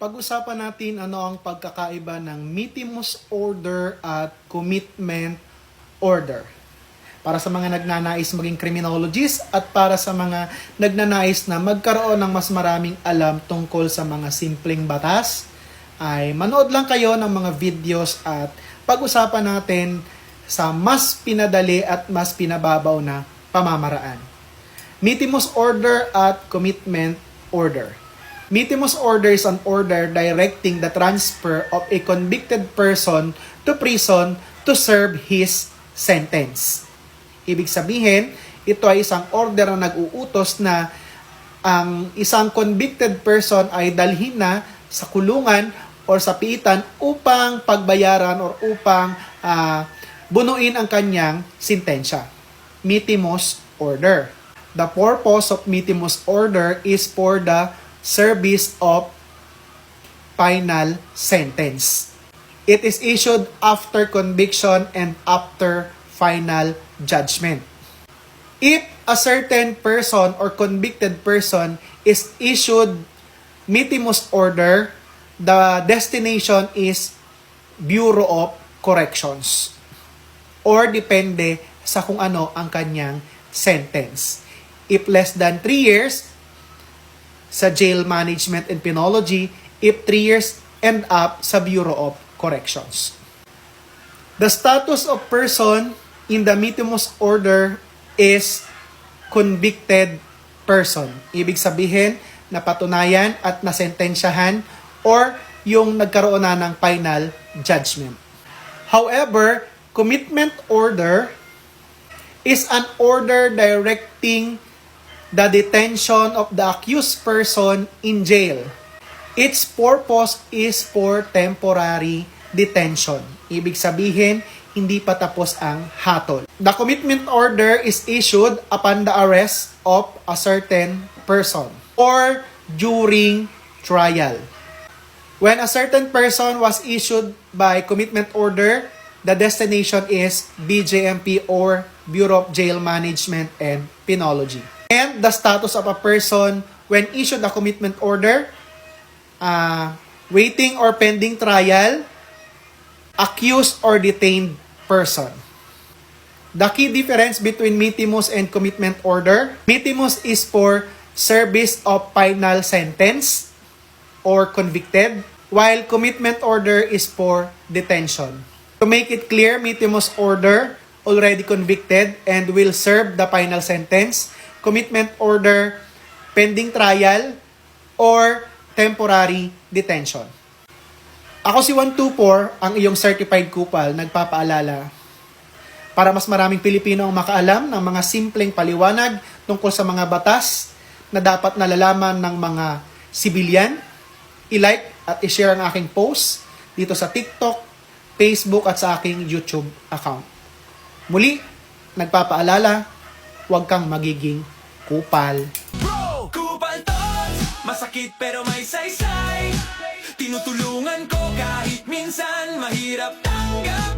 Pag-usapan natin ano ang pagkakaiba ng Mittimus Order at Commitment Order. Para sa mga nagnanais maging criminologist at para sa mga nagnanais na magkaroon ng mas maraming alam tungkol sa mga simpleng batas, ay manood lang kayo ng mga videos at pag-usapan natin sa mas pinadali at mas pinababaw na pamamaraan. Mittimus Order at Commitment Order. Mittimus Order is an order directing the transfer of a convicted person to prison to serve his sentence. Ibig sabihin, ito ay isang order na nag-uutos na ang isang convicted person ay dalhin na sa kulungan o sa piitan upang pagbayaran o upang bunuin ang kanyang sentensya. Mittimus Order. The purpose of Mittimus Order is for the service of final sentence. It is issued after conviction and after final judgment. If a certain person or convicted person is issued Mittimus Order, the destination is Bureau of Corrections or depende sa kung ano ang kanyang sentence. If less than 3 years, sa Jail Management and Penology, if 3 years and up sa Bureau of Corrections. The status of person in the Mittimus Order is convicted person. Ibig sabihin, napatunayan at nasentensyahan or yung nagkaroon na ng final judgment. However, Commitment Order is an order directing the detention of the accused person in jail. Its purpose is for temporary detention. Ibig sabihin, hindi pa tapos ang hatol. The commitment order is issued upon the arrest of a certain person or during trial. When a certain person was issued by commitment order, the destination is BJMP or Bureau of Jail Management and Penology. And the status of a person when issued a commitment order, waiting or pending trial, accused or detained person. The key difference between Mittimus and commitment order: Mittimus is for service of final sentence or convicted, while commitment order is for detention. To make it clear, Mittimus Order already convicted and will serve the final sentence. Commitment order, pending trial, or temporary detention. Ako si 124, ang iyong certified kupal, nagpapaalala para mas maraming Pilipino ang makaalam ng mga simpleng paliwanag tungkol sa mga batas na dapat nalalaman ng mga sibilyan. I-like at i-share ang aking post dito sa TikTok, Facebook at sa aking YouTube account. Muli, nagpapaalala, huwag kang magiging kupal. Bro, kupal tots! Masakit pero may saysay. Tinutulungan ko kahit minsan mahirap tanggap.